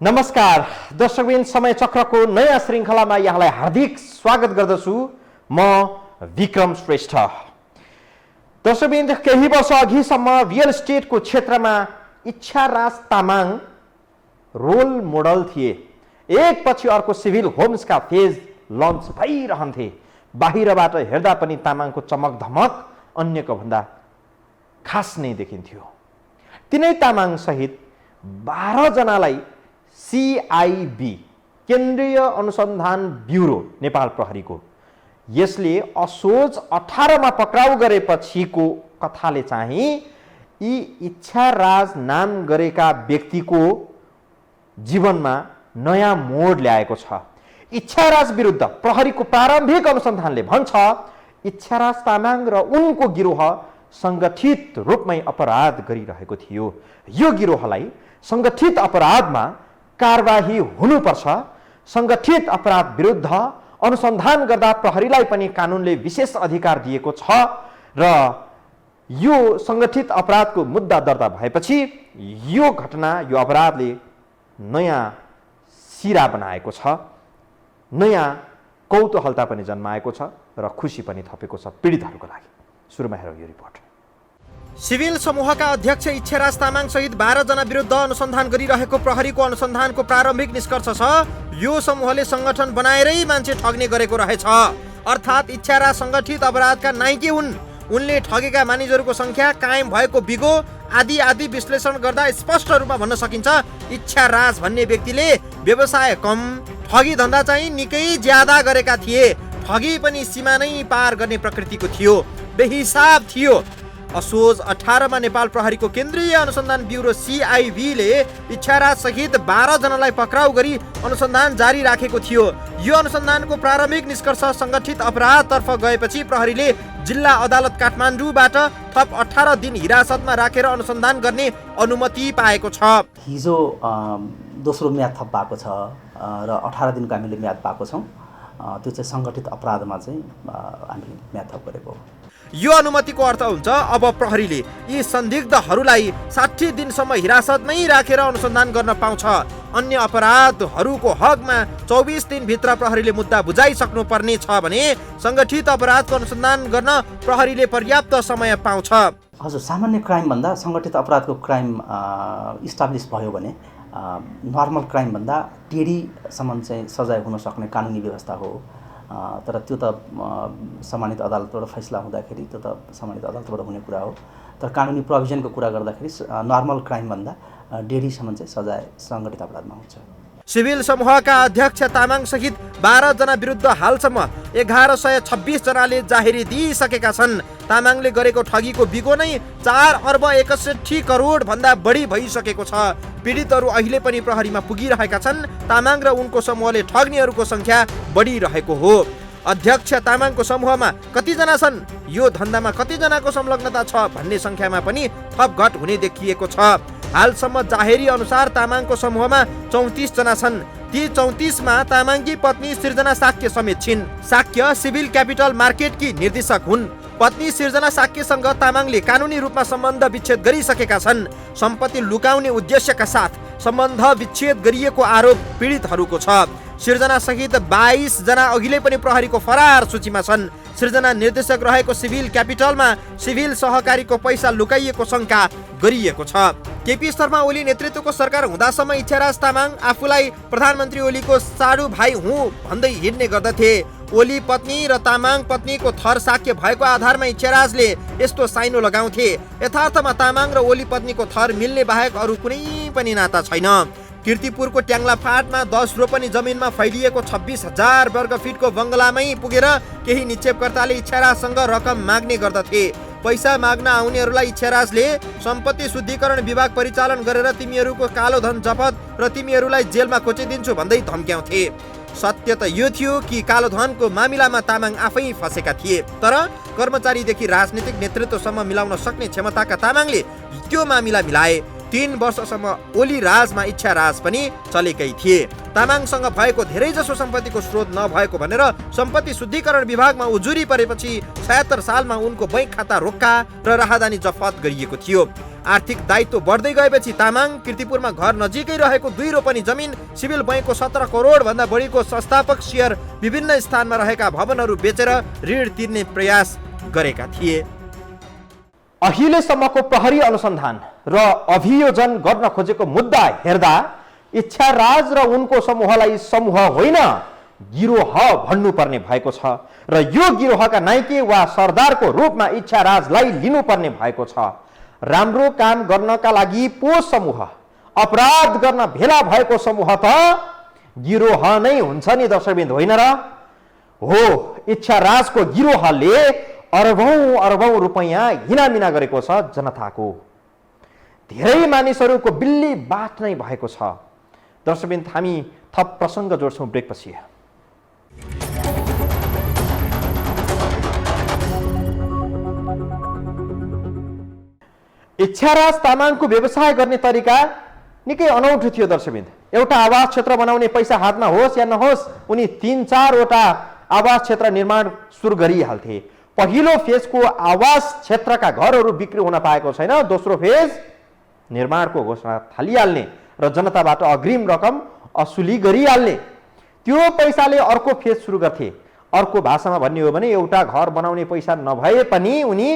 नमस्कार दर्शकबिन, समय चक्रको नयाँ श्रृङ्खलामा यहाँलाई हार्दिक स्वागत गर्दछु। म विक्रम श्रेष्ठ। दर्शकबिन, केही वर्ष अघिसम्म रियल एस्टेटको क्षेत्रमा इच्छाराज तामाङ रोल मोडल थिए। एकपछि अर्को सिभिल होम्सका फेज लन्च भइरहन्थे। बाहिरबाट हेर्दा पनि तामाङको चमक धमक अन्यको भन्दा खास नै देखिन्थ्यो। तिनै तामाङ सहित 12 जनालाई CIB केन्द्रीय अनुसन्धान ब्युरो नेपाल प्रहरीको यसले असोज 18 मा पक्राउ गरेपछिको कथाले चाहिँ यी इच्छाराज नाम गरेका व्यक्तिको जीवनमा नयाँ मोड ल्याएको छ। इच्छाराज विरुद्ध प्रहरीको प्रारम्भिक अनुसन्धानले भन्छ इच्छाराज तामाङ र उनको गिरोह संगठित रूपमै अपराध गरिरहेको थियो। यो गिरोहलाई संगठित अपराधमा कारबाही हुनुपर्छ। संगठित अपराध विरुद्ध अनुसन्धान गर्दा प्रहरीलाई पनि कानुनले विशेष अधिकार दिएको छ र यो संगठित अपराधको मुद्दा दर्ता भएपछि यो घटना, यो अपराधले नयाँ सिरा बनाएको छ, नयाँ कौतूहलता पनि जन्माएको छ र खुसी पनि थपेको छ पीडितहरूको लागि। सुरुमा हेरौँ यो रिपोर्ट। सिभिल समूहका अध्यक्ष इच्छाराज तामाङ सहित 12 जना विरुद्ध अनुसन्धान गरिरहेको प्रहरीको अनुसन्धानको प्रारम्भिक निष्कर्ष छ यो समूहले संगठन बनाएरै मान्छे ठग्ने गरेको रहेछ। अर्थात् इच्छाराज संगठित अपराधका नाइके हुन्। उनले ठगेका मानिसहरूको संख्या, कायम भएको बिगो आदि आदि विश्लेषण गर्दा स्पष्ट रूपमा भन्न सकिन्छ इच्छाराज भन्ने व्यक्तिले व्यवसाय कम, ठगी धन्दा चाहिँ निकै ज्यादा गरेका थिए। ठगी पनि सीमा नै पार गर्ने प्रकृतिको थियो, बेहिसाब थियो। असोज 18 मा नेपाल प्रहरीको केन्द्रीय अनुसन्धान ब्युरो CIB ले इच्छाराज सहित 12 जनालाई पक्राउ गरी अनुसन्धान जारी राखेको थियो। यो अनुसन्धानको प्रारम्भिक निष्कर्ष संगठित अपराधतर्फ गएपछि प्रहरीले जिल्ला अदालत काठमाडौँबाट थप 18 दिन हिरासतमा राखेर अनुसन्धान गर्ने अनुमति पाएको छ। हिजो दोस्रो म्याद थप भएको छ र 18 दिनको हामीले म्याद पाएको छौँ। त्यो चाहिँ संगठित अपराधमा चाहिँ हामीले म्याद थप गरेको हो। यो अनुमतिको अर्थ हुन्छ अब प्रहरीले यी संदिग्धहरूलाई 60 दिनसम्म हिरासतमै राखेर अनुसन्धान गर्न पाउँछ। अन्य अपराधहरूको हकमा 24 दिनभित्र प्रहरीले मुद्दा बुझाइसक्नु पर्ने छ भने संगठित अपराधको अनुसन्धान गर्न प्रहरीले पर्याप्त समय पाउँछ। हजुर, सामान्य क्राइम भन्दा संगठित अपराधको क्राइम इस्टाब्लिस भयो भने नर्मल क्राइम भन्दा टेढीसम्म चाहिँ सजाय हुन सक्ने कानुनी व्यवस्था हो। तर त्यो त सम्मानित अदालतबाट फैसला हुँदाखेरि त्यो त सम्मानित अदालतबाट हुने कुरा हो। तर कानुनी प्रोभिजनको कुरा गर्दाखेरि नर्मल क्राइम भन्दा डेढीसम्म चाहिँ सजाय सङ्गठित अपराधमा हुन्छ। सिभिल समूहका अध्यक्ष तामाङ सहित 12 जना विरुद्ध हालसम्म 1126 जनाले जाहेरी दिइसकेका छन्। तामाङले गरेको ठगीको बिगो नै 4 अर्ब 61 करोड भन्दा बढी भइसकेको छ। पीडितहरू अहिले पनि प्रहरीमा पुगिरहेका छन्। तामाङ र उनको समूहले ठग्नेहरूको संख्या बढिरहेको हो। अध्यक्ष तामाङको समूहमा कतिजना छन्, यो धन्दामा कतिजनाको संलग्नता छ भन्ने संख्यामा पनि थपघट हुने देखिएको छ। हालसम्म जाहेरी अनुसार तामाङको समूहमा 34 जना छन्। ती 34 मा तामाङकी पत्नी सृजना साक्य समेत छिन्। साक्य सिभिल क्यापिटल मार्केटकी निर्देशक हुन्। पत्नी सृजना साक्यसँग तामाङले कानुनी रूपमा सम्बन्ध विच्छेद गरिसकेका छन्। सम्पत्ति लुकाउने उद्देश्यका साथ सम्बन्ध विच्छेद गरिएको आरोप पीडितहरूको छ। सृजना सहित 22 जना अघिल्यै पनि प्रहरीको फरार सूचीमा छन्। सृजना निर्देशक रहेको सिभिल क्यापिटलमा सिभिल सहकारीको पैसा लुकाइएको शंका गरिएको छ। केपी शर्मा ओली नेतृत्वको सरकार हुँदासम्म इच्छाराज तामाङ आफूलाई प्रधानमन्त्री ओलीको साडु भाइ हुँ भन्दै हिँड्ने गर्दथे। ओली पत्नी र तामाङ पत्नीको थर साक्य भएको आधारमा इच्छाराजले यस्तो साइनो लगाउँथे। यथार्थमा तामाङ र ओली पत्नीको थर मिल्ने बाहेक अरू कुनै पनि नाता छैन। कीर्तिपुरको ट्याङ्ला फाटमा 10 रोपनी जमिनमा फैलिएको 26,000 वर्ग फिटको बङ्गलामै पुगेर केही निक्षेपकर्ताले इच्छाराजसँग रकम माग्ने गर्दथे। पैसा माग्न आउनेहरूलाई इच्छाराजले सम्पत्ति शुद्धिकरण विभाग परिचालन गरेर तिमीहरूको कालो धन जफत र तिमीहरूलाई जेलमा कोचिदिन्छु भन्दै धम्क्याउँथे। सत्य त यो थियो कि कालो धनको मामिलामा तामाङ आफै फसेका थिए। तर कर्मचारीदेखि राजनीतिक नेतृत्वसम्म मिलाउन सक्ने क्षमताका तामाङले त्यो मामिला मिलाए। 3 वर्षसम्म ओली राजमा इच्छाराज पनि चलेकै थिए। तामाङसँग भएको धेरैजसो सम्पत्तिको स्रोत नभएको भनेर सम्पत्ति शुद्धिकरण विभागमा उजुरी परेपछि 76 सालमा उनको बैंक खाता रोक्का र राहदानी जफत गरिएको थियो। आर्थिक दायित्व बढ्दै गएपछि तामाङ कीर्तिपुरमा घर नजिकै रहेको 2 रोपनी जमिन सिभिल बैंकको 17 करोड भन्दा बढीको संस्थापक शेयर विभिन्न स्थानमा रहेका भवनहरू बेचेर ऋण तिर्ने प्रयास गरेका थिए। अहिलेसम्मको प्रहरी अनुसन्धान र अभियोजन गर्न खोजेको मुद्दा हेर्दा इच्छाराज र उनको समूहलाई समूह होइन गिरोह भन्नुपर्ने भएको छ र यो गिरोहका नायके वा सरदारको रूपमा इच्छाराजलाई लिनुपर्ने भएको छ। राम्रो काम गर्नका लागि पो समूह, अपराध गर्न भेला भएको समूह त गिरोह नै हुन्छ नि दर्शकवृन्द, होइन र? हो, इच्छाराजको गिरोहले अरबौं रुपैयाँ हिनामिना गरेको छ जनताको। धेरै मानिसहरूको बिल्ली बात नै भएको छ। दर्शकवृन्द, हामी थप प्रसङ्ग जोड्छौँ ब्रेकपछि। इच्छाराज तामाङको व्यवसाय गर्ने तरिका निकै अनौठो थियो दर्शकवृन्द। एउटा आवास क्षेत्र बनाउने पैसा हातमा होस् या नहोस्, उनी 3-4 वटा आवास क्षेत्र निर्माण सुरु गरिहाल्थे। पहिलो फेजको आवास क्षेत्रका घरहरू बिक्री हुन पाएको छैन, दोस्रो फेज निर्माणको घोषणा थालिहाल्ने र जनताबाट अग्रिम रकम असुली गरिहाल्ने। त्यो पैसाले अर्को फेज सुरु गर्थे। अर्को भाषामा भन्ने हो भने एउटा घर बनाउने पैसा नभए पनि उनी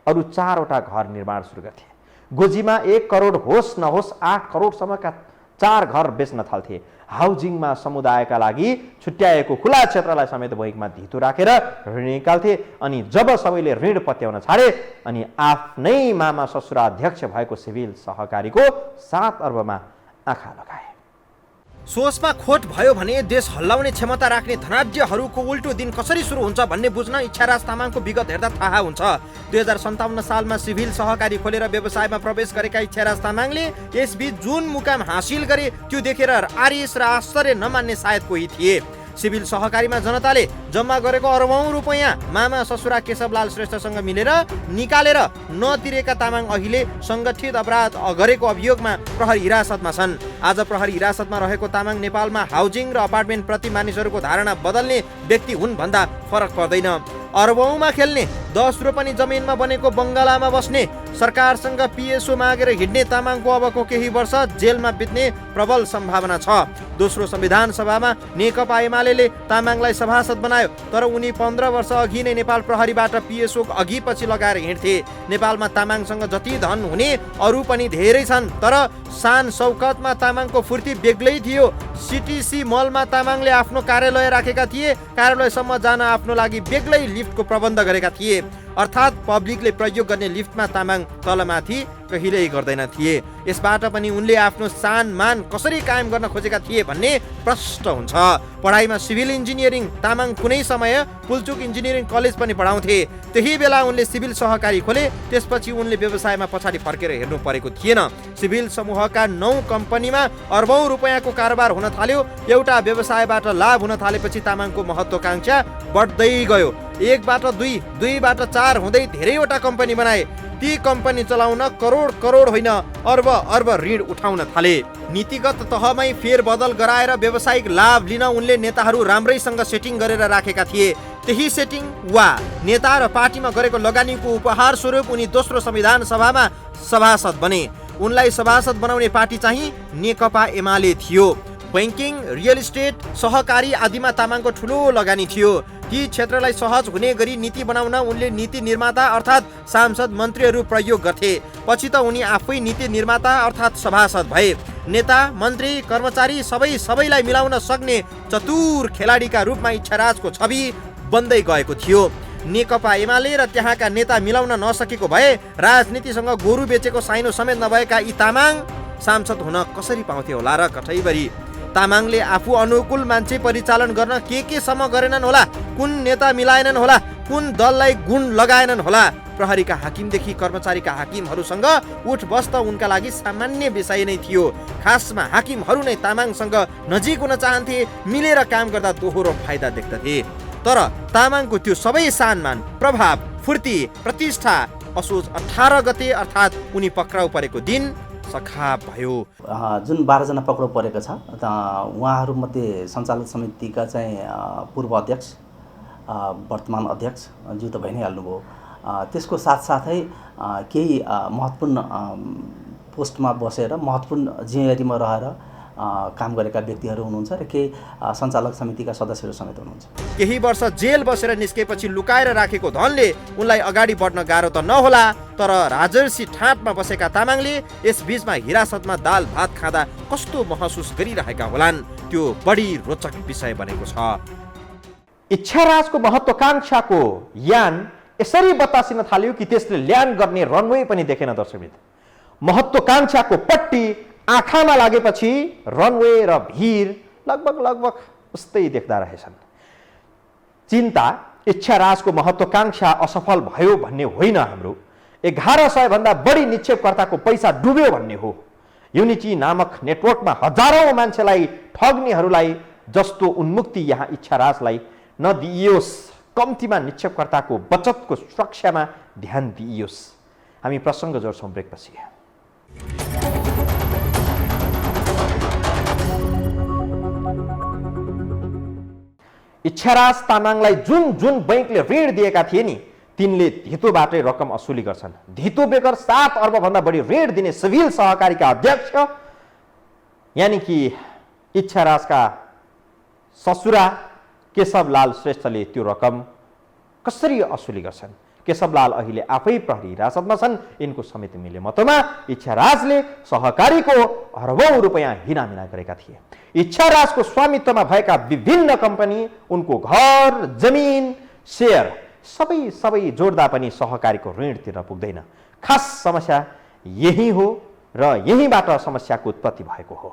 अरु 4 वटा घर निर्माण सुरु गर्थे। गोजीमा 1 करोड होस् नहोस् 8 करोडसम्मका 4 घर बेच्न थाल्थे। हाउजिङमा समुदायका लागि छुट्याएको खुला क्षेत्रलाई समेत बैंकमा धितो राखेर ऋण निकाल्थे। अनि जब सबैले ऋण पत्याउन छाडे अनि आफ्नै मामा ससुराध्यक्ष भएको सिभिल सहकारीको 7 अर्बमा आँखा लगाए। सोचमा खोट भयो भने देश हल्लाउने क्षमता राख्ने धनाढ्यहरूको उल्टो दिन कसरी सुरु हुन्छ भन्ने बुझ्न इच्छाराज तामाङको विगत हेर्दा थाहा हुन्छ। 2057 सालमा सिभिल सहकारी खोलेर व्यवसायमा प्रवेश गरेका इच्छाराज तामाङले यसबीच जुन मुकाम हासिल गरे त्यो देखेर आरिस र आश्चर्य नमान्ने सायद कोही थिए। सिभिल सहकारीमा जनताले जम्मा गरेको अरबौं रुपैयाँ मामा ससुरा केशवलाल श्रेष्ठसँग मिलेर निकालेर नतिरेका तामाङ अहिले संगठित अपराध गरेको अभियोगमा प्रहरी हिरासतमा छन्। आज प्रहरी हिरासतमा रहेको तामाङ नेपालमा हाउजिङ र अपार्टमेन्ट प्रति मानिसहरूको धारणा बदल्ने व्यक्ति हुन् भन्दा फरक पर्दैन। अरबौंमा खेल्ने 10 रोपनी जमिनमा बनेको बङ्गलामा बस्ने, सरकारसँग पिएसओ मागेर हिँड्ने तामाङको अबको केही वर्ष जेलमा बित्ने प्रबल सम्भावना छ। दोस्रो संविधान सभामा नेकपा एमाले तामाङलाई सभासद बनायो, तर उनी 15 वर्ष अघि नै नेपाल प्रहरीबाट पिएसओ अघि पछि लगाएर हिँड्थे। नेपालमा तामाङसँग जति धन हुने अरू पनि धेरै छन्, तर शान शौकतमा तामाङको फुर्ती बेग्लै थियो। सिटिसी मलमा तामाङले आफ्नो कार्यालय राखेका थिए। कार्यालयसम्म जान आफ्नो लागि बेग्लै लिफ्टको प्रबन्ध गरेका थिए। अर्थात् पब्लिकले प्रयोग गर्ने लिफ्टमा तामाङ तलमाथि कहिल्यै गर्दैन थिए। यसबाट पनि उनले आफ्नो सान मान कसरी कायम गर्न खोजेका थिए भन्ने प्रश्न हुन्छ। पढाइमा सिभिल इन्जिनियरिङ तामाङ कुनै समय पुल्चोक इन्जिनियरिङ कलेज पनि पढाउँथे। त्यही बेला उनले सिभिल सहकारी खोले। त्यसपछि उनले व्यवसायमा पछाडि फर्केर हेर्नु परेको थिएन। सिभिल समूहका 9 कम्पनीमा अरबौं रुपैयाँको कारोबार हुन थाल्यो। एउटा व्यवसायबाट लाभ हुन थालेपछि तामाङको महत्त्वाकांक्षा बढ्दै गयो। 1बाट 2, 2बाट 4 हुँदै धेरैवटा कम्पनी बनाए। ती कम्पनी चलाउन करोड होइन अर्ब ऋण उठाउन थाले। नीतिगत तहमै फेरबदल गराएर व्यावसायिक लाभ लिन उनले नेताहरू राम्रैसँग सेटिङ गरेर राखेका थिए। त्यही सेटिङ वा नेता र पार्टीमा गरेको लगानीको उपहार स्वरूप उनी दोस्रो संविधान सभामा सभासद बने। उनलाई सभासद बनाउने पार्टी चाहिँ नेकपा एमाले थियो। बैंकिङ, रियल इस्टेट, सहकारी आदिमा तामाङको ठुलो लगानी थियो। ती क्षेत्रलाई सहज हुने गरी नीति बनाउन उनले नीति निर्माता अर्थात् सांसद मन्त्रीहरू प्रयोग गर्थे। पछि त उनी आफै नीति निर्माता अर्थात् सभासद भए। नेता, मन्त्री, कर्मचारी सबैलाई मिलाउन सक्ने चतुर खेलाडीका रूपमा इच्छाराजको छवि बन्दै गएको थियो। नेकपा एमाले र त्यहाँका नेता मिलाउन नसकेको भए राजनीतिसँग गोरु बेचेको साइनो समेत नभएका यी तामाङ सांसद हुन कसरी पाउँथे होला र कठैबरी। तामाङले आफू अनुकूल मान्छे परिचालन गर्न के सम्म गरेनन् होला, कुन नेता मिलाएनन् होला, कुन दललाई गुण लगाएनन् होला। प्रहरीका हाकिमदेखि कर्मचारीका हाकिमहरूसँग उठबस त उनका लागि सामान्य विषय नै थियो। खासमा हाकिमहरू नै तामाङसँग नजिक हुन चाहन्थे। मिलेर काम गर्दा दोहोरो फाइदा देख्दथे। तर तामाङको त्यो सबै सानमान, प्रभाव, फुर्ती, प्रतिष्ठा असोज 18 गते अर्थात् उनी पक्राउ परेको दिन सखाप भयो। जुन 12 जना पक्राउ परेको छ उहाँहरूमध्ये सञ्चालक समितिका चाहिँ पूर्व अध्यक्ष, वर्तमान अध्यक्ष ज्यू त भइ नै हाल्नुभयो। त्यसको साथसाथै केही महत्त्वपूर्ण पोस्टमा बसेर महत्त्वपूर्ण जिम्मेवारीमा रहेर काम गरेका व्यक्तिहरू हुनुहुन्छ र केही सञ्चालक समितिका सदस्यहरू समेत हुनुहुन्छ। केही वर्ष जेल बसेर निस्केपछि लुकाएर राखेको धनले उनलाई अगाडि बढ्न गाह्रो त नहोला, तर राजर्षी ठाँटमा बसेका तामाङले यस बीचमा हिरासतमा दाल भात खाँदा कस्तो महसुस गरिरहेका होलान्, त्यो बढी रोचक विषय बनेको छ। इच्छाराजको महत्वाकांक्षाको यान यसरी बतासिन थाल्यो कि त्यसले ल्यान्ड गर्ने रनवे पनि देखेन। दर्शकबिन, महत्वाकांक्षाको पट्टी आँखामा लागेपछि रनवे र भिड लगभग उस्तै देख्दा रहेछन्। चिन्ता इच्छाराजको महत्वाकांक्षा असफल भयो भन्ने होइन, हाम्रो 1100 भन्दा बढी निक्षेपकर्ताको पैसा डुब्यो भन्ने हो। युनिटी नामक नेटवर्कमा हजारौं मान्छेलाई ठग्नेहरूलाई जस्तो उन्मुक्ति यहाँ इच्छाराजलाई नदिइयोस्। कम्तीमा निक्षेपकर्ताको बचतको सुरक्षामा ध्यान दिइयोस्। हामी प्रसङ्ग जोड्छौँ ब्रेकपछि। इच्छाराज तामाङलाई जुन बैंकले ऋण दिएका थिए नि, तिनले धितोबाटै रकम असुली गर्छन्। धितो बेगर 7 अर्ब भन्दा बढी ऋण दिने सिभिल सहकारीका अध्यक्ष यानी कि इच्छाराजका ससुरा केशवलाल श्रेष्ठले त्यो रकम कसरी असुली गर्छन्? केशवलाल अहिले आफै प्रहरी हिरासतमा छन्। यिनको समेत मिले मतमा इच्छाराजले सहकारीको अरबौं रुपैयाँ हिनामिना गरेका थिए। इच्छाराजको स्वामित्वमा भएका विभिन्न कम्पनी, उनको घर, जमिन, शेयर सबै जोड्दा पनि सहकारीको ऋण तिर्न पुग्दैन। खास समस्या यही हो र यहीबाट समस्याको उत्पत्ति भएको हो।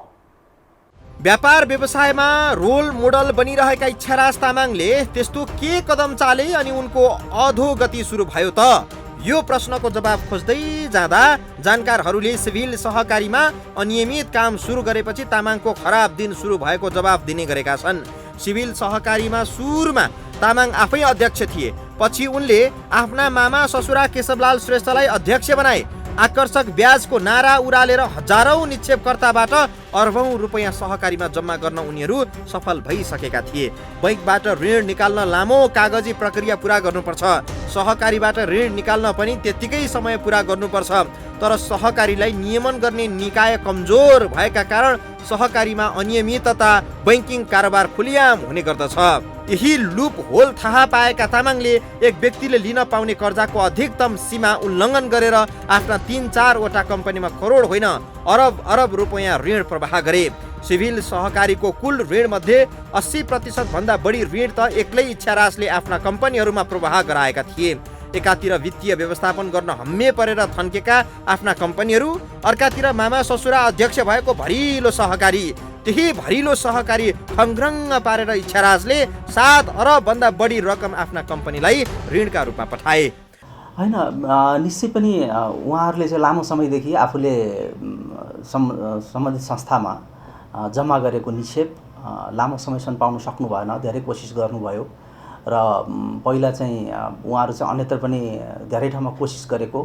व्यापार व्यवसायमा रोल मोडल बनिरहेका इच्छाराज तामाङले त्यस्तो के कदम चाले अनि उनको अधोगति सुरु भयो त? यो प्रश्नको जवाब खोज्दै जाँदा जानकारहरूले सिभिल सहकारीमा अनियमित काम सुरु गरेपछि तामाङको खराब दिन सुरु भएको जवाब दिने गरेका छन्। सिभिल सहकारीमा सुरुमा तामाङ आफै अध्यक्ष थिए, पछि उनले आफ्ना मामा ससुरा केशवलाल श्रेष्ठलाई अध्यक्ष बनाए। आकर्षक ब्याजको नारा उरालेर हजारौं निक्षेपकर्ताबाट अर्बौं रुपैयाँ सहकारीमा जम्मा गर्न उनीहरू सफल भइसकेका थिए। बैंकबाट ऋण निकाल्न लामो कागजी प्रक्रिया पूरा गर्नुपर्छ। सहकारीबाट ऋण निकाल्न पनि त्यतिकै समय पूरा गर्नुपर्छ। तर सहकारीलाई नियमन गर्ने निकाय कमजोर भएका कारण सहकारीमा अनियमितता, बैंकिङ कारोबार खुलियाम हुने गर्दछ। यही लुप होल थाहा पाएका तामाङले एक व्यक्तिले लिन पाउने कर्जाको अधिकतम सीमा उल्लङ्घन गरेर आफ्ना 3-4 वटा कम्पनीमा करोड होइन अरब रुपैयाँ ऋण प्रवाह गरे। सिभिल सहकारीको कुल ऋण मध्ये 80% भन्दा बढी ऋण त एक्लै इच्छाराजले आफ्ना कम्पनीहरूमा प्रवाह गराएका थिए। एकातिर वित्तीय व्यवस्थापन गर्न हम्मे परेर थन्केका आफ्ना कम्पनीहरू, अर्कातिर मामा ससुरा अध्यक्ष भएको भरिलो सहकारी। त्यही भरिलो सहकारी खङ्ग्रङ्ग पारेर इच्छाराजले 7 अर्ब भन्दा बढी रकम आफ्ना कम्पनीलाई ऋणका रूपमा पठाए। होइन, निश्चय पनि उहाँहरूले चाहिँ लामो समयदेखि आफूले सम्बन्धित संस्थामा जम्मा गरेको निक्षेप लामो समयसम्म पाउन सक्नु भएन। धेरै कोसिस गर्नुभयो र पहिला चाहिँ उहाँहरू चाहिँ अन्यत्र पनि धेरै ठाउँमा कोसिस गरेको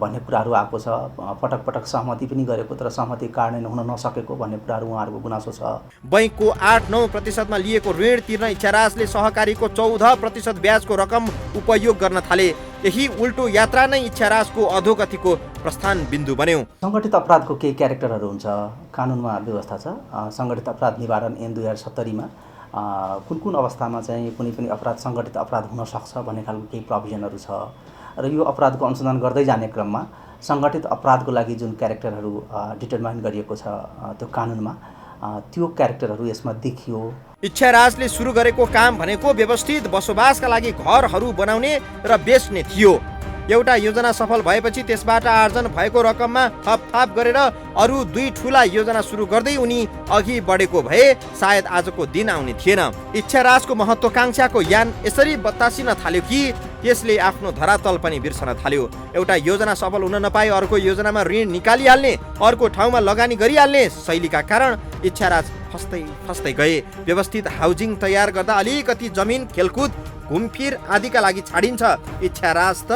भन्ने कुराहरू आएको छ। पटक सहमति पनि गरेको, तर सहमति कार्यान्वयन हुन नसकेको भन्ने कुराहरू उहाँहरूको गुनासो छ। बैंकको 8-9% लिएको ऋण तिर्न इच्छाराजले सहकारीको 14% ब्याजको रकम उपयोग गर्न थाले। यही उल्टो यात्रा नै इच्छाराजको अधोगतिको प्रस्थान बिन्दु बन्यो। सङ्गठित अपराधको केही क्यारेक्टरहरू हुन्छ, कानुनमा व्यवस्था छ। सङ्गठित अपराध निवारण ऐन 2070 मा कुन अवस्थामा चाहिँ कुनै पनि अपराध सङ्गठित अपराध हुन सक्छ भन्ने खालको केही प्रोभिजनहरू छ र यो अपराधको अनुसन्धान गर्दै जाने क्रममा सङ्गठित अपराधको लागि जुन क्यारेक्टरहरू डिटरमाइन गरिएको छ त्यो कानुनमा, त्यो क्यारेक्टरहरू यसमा देखियो। इच्छाराजले सुरु गरेको काम भनेको व्यवस्थित बसोबासका लागि घरहरू बनाउने र बेच्ने थियो। एउटा योजना सफल भएपछि त्यसबाट आर्जन भएको रकममा थपथाप गरेर अरू 2 ठूला योजना सुरु गर्दै उनी अघि बढेको भए सायद आजको दिन आउने थिएन। इच्छाराजको महत्वाकांक्षाको यान यसरी बतासिन थाल्यो कि यसले आफ्नो धरातल पनि बिर्सन थाल्यो। एउटा योजना सफल हुन नपाए अर्को योजनामा ऋण निकालिहाल्ने, अर्को ठाउँमा लगानी गरिहाल्ने शैलीका कारण इच्छाराज फस्दै गए। व्यवस्थित हाउजिङ तयार गर्दा अलिकति जमिन, खेलकुद, घुमफिर आदिका लागि छाडिन्छ। इच्छाराज त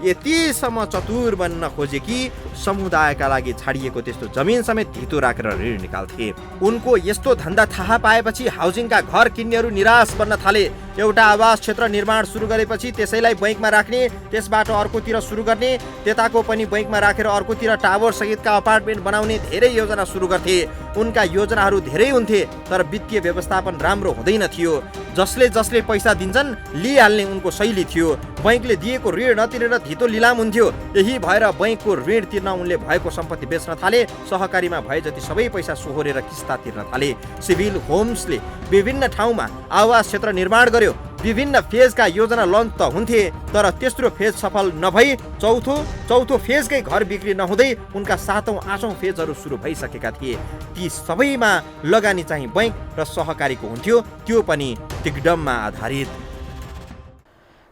यतिसम्म चतुर बन्न खोजे कि समुदायका लागि छाडिएको त्यस्तो जमिन समेत धितो राखेर ऋण निकाल्थे। उनको यस्तो धन्दा थाहा पाएपछि हाउसिङका घर किन्नेहरू निराश बन्न थाले। एउटा आवास क्षेत्र निर्माण सुरु गरेपछि त्यसैलाई बैंकमा राख्ने, त्यसबाट अर्कोतिर सुरु गर्ने, त्यताको पनि बैंकमा राखेर अर्कोतिर टावर सहितका अपार्टमेन्ट बनाउने धेरै योजना सुरु गर्थे। उनका योजनाहरू धेरै हुन्थे तर वित्तीय व्यवस्थापन राम्रो हुँदैन थियो। जसले जसले पैसा दिन्छन् लिइहाल्ने उनको शैली थियो। बैंकले दिएको ऋण नतिरेर धितो लिलाम हुन्थ्यो। यही भएर बैंकको ऋण तिर्न उनले भएको सम्पत्ति बेच्न थाले। सहकारीमा भए जति सबै पैसा सोहोरेर किस्ता तिर्न थाले। सिभिल होम्सले विभिन्न ठाउँमा आवास क्षेत्र निर्माण गर्यो। विभिन्न फेजका योजना लन्च त हुन्थे तर तेस्रो फेज सफल नभई चौथो फेजकै घर बिक्री नहुँदै उनका 7औं 8औं फेजहरू सुरु भइसकेका थिए। ती सबैमा लगानी चाहिँ बैंक र सहकारीको हुन्थ्यो, त्यो पनि टिकडममा आधारित।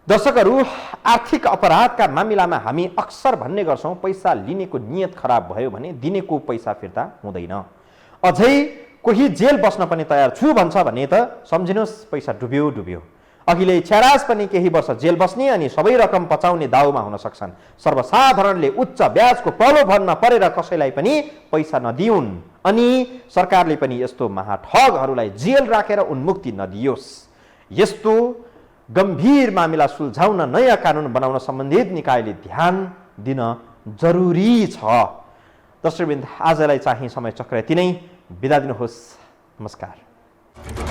दर्शकहरू, आर्थिक अपराधका मामिलामा हामी अक्सर भन्ने गर्छौँ पैसा लिनेको नियत खराब भयो भने दिनेको पैसा फिर्ता हुँदैन। अझै कोही जेल बस्न पनि तयार छु भन्छ भने त सम्झिनुहोस् पैसा डुब्यो। अघिल्यै इच्छाराज पनि केही वर्ष जेल बस्ने अनि सबै रकम पचाउने दाउमा हुन सक्छन्। सर्वसाधारणले उच्च ब्याजको प्रलोभनमा परेर कसैलाई पनि पैसा नदिउन् अनि सरकारले पनि यस्तो महाठगहरूलाई जेल राखेर उन्मुक्ति नदियोस्। यस्तो गम्भीर मामिला सुल्झाउन नयाँ कानुन बनाउन सम्बन्धित निकायले ध्यान दिन जरुरी छ। दर्शकवृन्द, आजलाई चाहिँ समय चक्र यति नै। बिदा दिनुहोस्। नमस्कार।